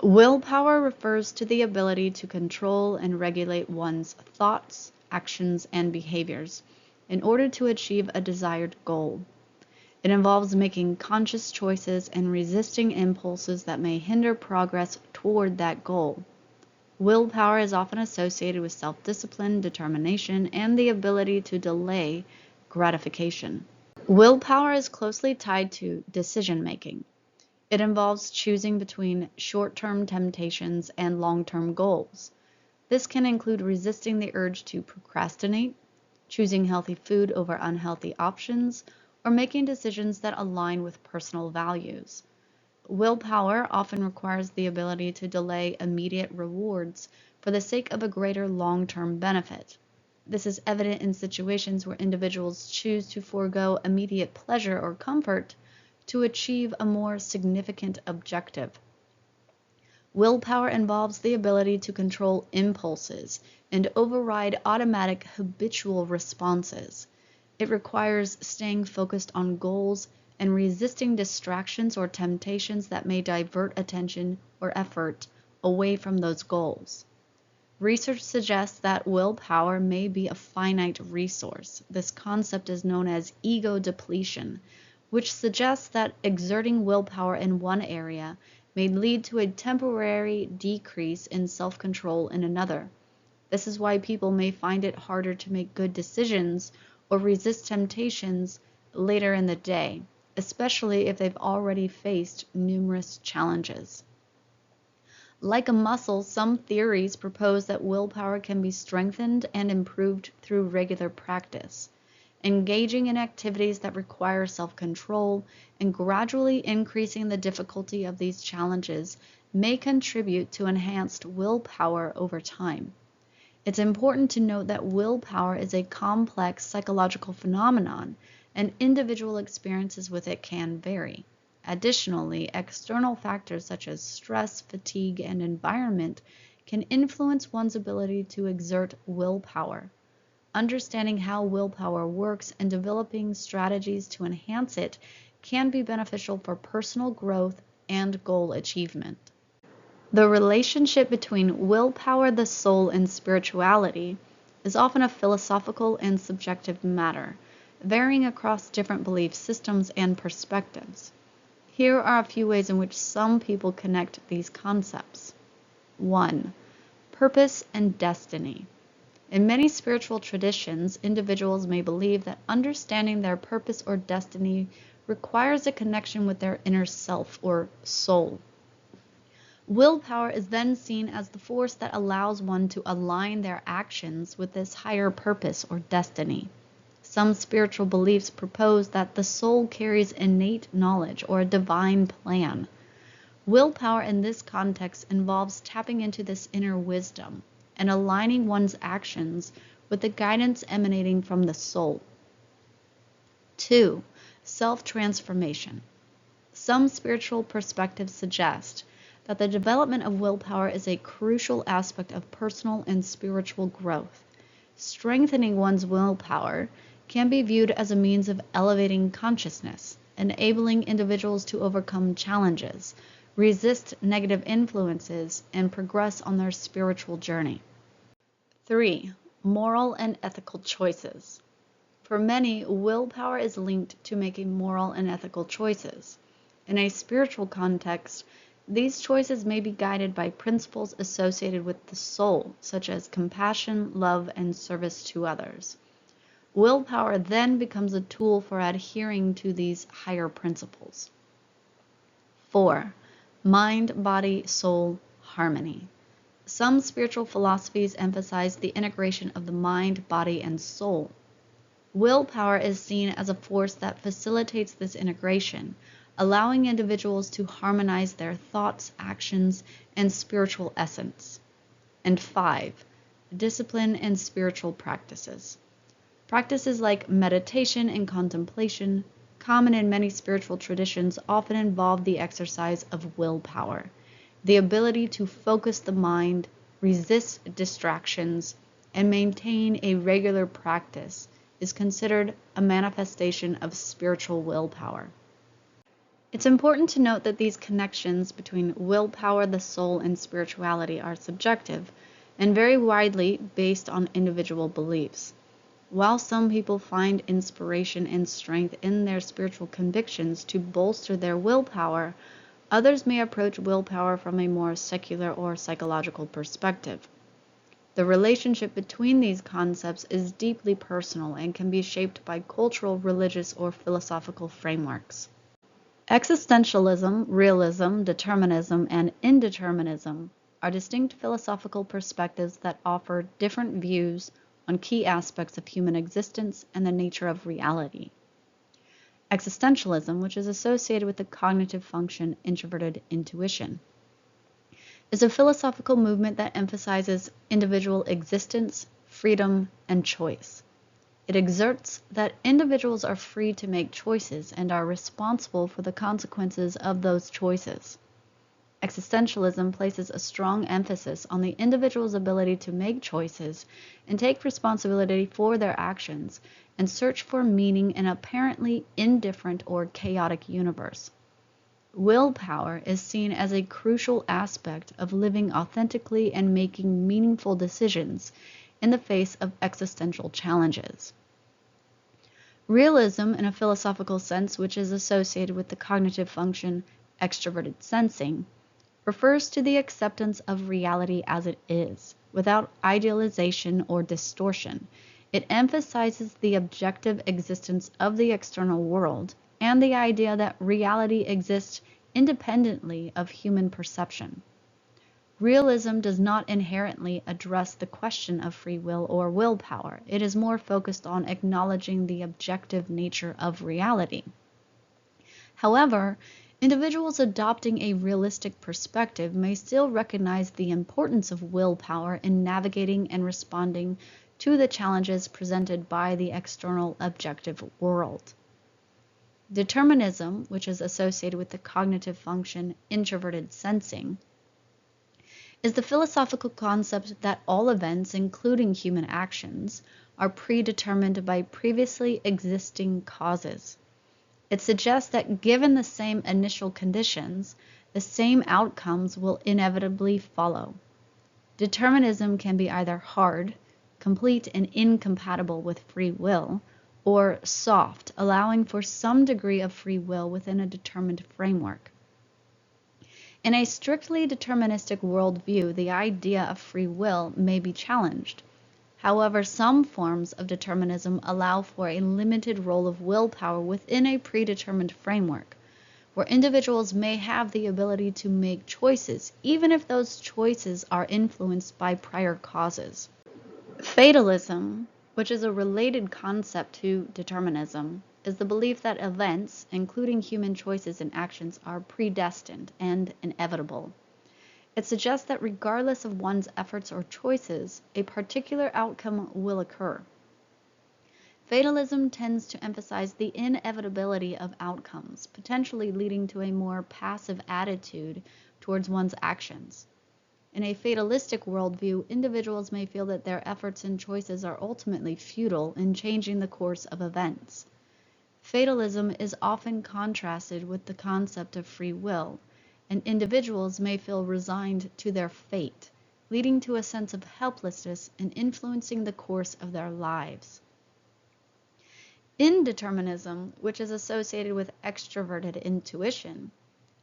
Willpower refers to the ability to control and regulate one's thoughts, actions, and behaviors in order to achieve a desired goal. It involves making conscious choices and resisting impulses that may hinder progress toward that goal. Willpower is often associated with self-discipline, determination, and the ability to delay gratification. Willpower is closely tied to decision-making. It involves choosing between short-term temptations and long-term goals. This can include resisting the urge to procrastinate, choosing healthy food over unhealthy options, or making decisions that align with personal values. Willpower often requires the ability to delay immediate rewards for the sake of a greater long-term benefit. This is evident in situations where individuals choose to forego immediate pleasure or comfort to achieve a more significant objective. Willpower involves the ability to control impulses and override automatic habitual responses. It requires staying focused on goals and resisting distractions or temptations that may divert attention or effort away from those goals. Research suggests that willpower may be a finite resource. This concept is known as ego depletion, which suggests that exerting willpower in one area may lead to a temporary decrease in self-control in another. This is why people may find it harder to make good decisions or resist temptations later in the day, especially if they've already faced numerous challenges. Like a muscle, some theories propose that willpower can be strengthened and improved through regular practice. Engaging in activities that require self-control and gradually increasing the difficulty of these challenges may contribute to enhanced willpower over time. It's important to note that willpower is a complex psychological phenomenon, and individual experiences with it can vary. Additionally, external factors such as stress, fatigue, and environment can influence one's ability to exert willpower. Understanding how willpower works and developing strategies to enhance it can be beneficial for personal growth and goal achievement. The relationship between willpower, the soul, and spirituality is often a philosophical and subjective matter, varying across different belief systems and perspectives. Here are a few ways in which some people connect these concepts. 1. Purpose and destiny. In many spiritual traditions, individuals may believe that understanding their purpose or destiny requires a connection with their inner self or soul. Willpower is then seen as the force that allows one to align their actions with this higher purpose or destiny. Some spiritual beliefs propose that the soul carries innate knowledge or a divine plan. Willpower in this context involves tapping into this inner wisdom and aligning one's actions with the guidance emanating from the soul. 2. Self-transformation. Some spiritual perspectives suggest that the development of willpower is a crucial aspect of personal and spiritual growth. Strengthening one's willpower can be viewed as a means of elevating consciousness, enabling individuals to overcome challenges, resist negative influences, and progress on their spiritual journey. 3. Moral and ethical choices. For many, willpower is linked to making moral and ethical choices. In a spiritual context, these choices may be guided by principles associated with the soul, such as compassion, love, and service to others. Willpower then becomes a tool for adhering to these higher principles. 4. Mind, body, soul, harmony. Some spiritual philosophies emphasize the integration of the mind, body, and soul. Willpower is seen as a force that facilitates this integration, allowing individuals to harmonize their thoughts, actions, and spiritual essence. And 5. Discipline and spiritual practices. Practices like meditation and contemplation, common in many spiritual traditions, often involve the exercise of willpower. The ability to focus the mind, resist distractions, and maintain a regular practice is considered a manifestation of spiritual willpower. It's important to note that these connections between willpower, the soul, and spirituality are subjective and vary widely based on individual beliefs. While some people find inspiration and strength in their spiritual convictions to bolster their willpower, others may approach willpower from a more secular or psychological perspective. The relationship between these concepts is deeply personal and can be shaped by cultural, religious, or philosophical frameworks. Existentialism, realism, determinism, and indeterminism are distinct philosophical perspectives that offer different views on key aspects of human existence and the nature of reality. Existentialism, which is associated with the cognitive function introverted intuition, is a philosophical movement that emphasizes individual existence, freedom, and choice. It exerts that individuals are free to make choices and are responsible for the consequences of those choices. Existentialism places a strong emphasis on the individual's ability to make choices and take responsibility for their actions and search for meaning in an apparently indifferent or chaotic universe. Willpower is seen as a crucial aspect of living authentically and making meaningful decisions in the face of existential challenges. Realism, in a philosophical sense, which is associated with the cognitive function extroverted sensing, refers to the acceptance of reality as it is, without idealization or distortion. It emphasizes the objective existence of the external world and the idea that reality exists independently of human perception. Realism does not inherently address the question of free will or willpower. It is more focused on acknowledging the objective nature of reality. However, individuals adopting a realistic perspective may still recognize the importance of willpower in navigating and responding to the challenges presented by the external objective world. Determinism, which is associated with the cognitive function introverted sensing, is the philosophical concept that all events, including human actions, are predetermined by previously existing causes. It suggests that given the same initial conditions, the same outcomes will inevitably follow. Determinism can be either hard, complete and incompatible with free will, or soft, allowing for some degree of free will within a determined framework. In a strictly deterministic worldview, the idea of free will may be challenged. However, some forms of determinism allow for a limited role of willpower within a predetermined framework, where individuals may have the ability to make choices, even if those choices are influenced by prior causes. Fatalism, which is a related concept to determinism, is the belief that events, including human choices and actions, are predestined and inevitable. It suggests that regardless of one's efforts or choices, a particular outcome will occur. Fatalism tends to emphasize the inevitability of outcomes, potentially leading to a more passive attitude towards one's actions. In a fatalistic worldview, individuals may feel that their efforts and choices are ultimately futile in changing the course of events. Fatalism is often contrasted with the concept of free will, and individuals may feel resigned to their fate, leading to a sense of helplessness and influencing the course of their lives. Indeterminism, which is associated with extroverted intuition,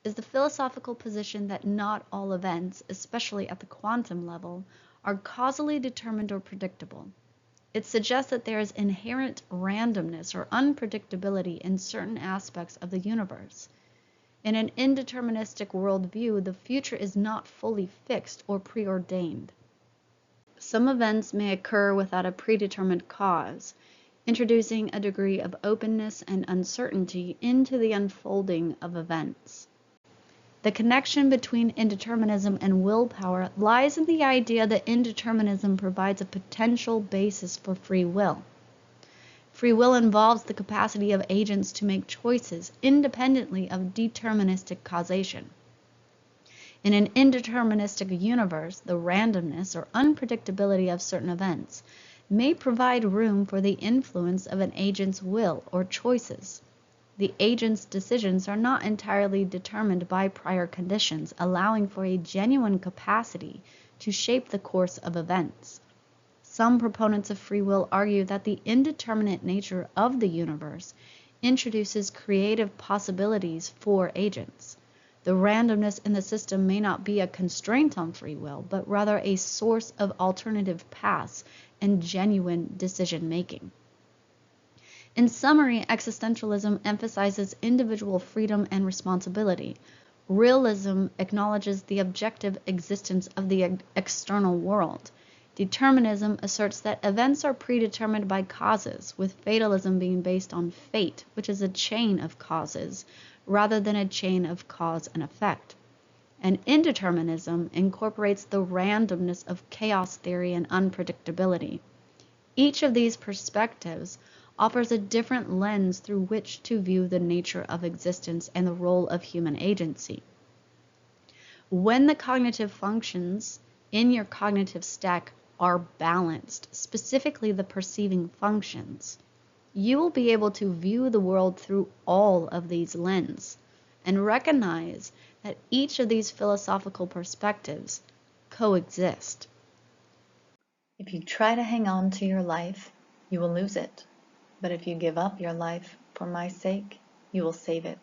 is the philosophical position that not all events, especially at the quantum level, are causally determined or predictable. It suggests that there is inherent randomness or unpredictability in certain aspects of the universe. In an indeterministic worldview, the future is not fully fixed or preordained. Some events may occur without a predetermined cause, introducing a degree of openness and uncertainty into the unfolding of events. The connection between indeterminism and willpower lies in the idea that indeterminism provides a potential basis for free will. Free will involves the capacity of agents to make choices independently of deterministic causation. In an indeterministic universe, the randomness or unpredictability of certain events may provide room for the influence of an agent's will or choices. The agent's decisions are not entirely determined by prior conditions, allowing for a genuine capacity to shape the course of events. Some proponents of free will argue that the indeterminate nature of the universe introduces creative possibilities for agents. The randomness in the system may not be a constraint on free will, but rather a source of alternative paths and genuine decision making. In summary, existentialism emphasizes individual freedom and responsibility. Realism acknowledges the objective existence of the external world. Determinism asserts that events are predetermined by causes, with fatalism being based on fate, which is a chain of causes, rather than a chain of cause and effect. And indeterminism incorporates the randomness of chaos theory and unpredictability. Each of these perspectives offers a different lens through which to view the nature of existence and the role of human agency. When the cognitive functions in your cognitive stack are balanced, specifically the perceiving functions, you will be able to view the world through all of these lenses and recognize that each of these philosophical perspectives coexist. If you try to hang on to your life, you will lose it. But if you give up your life for my sake, you will save it.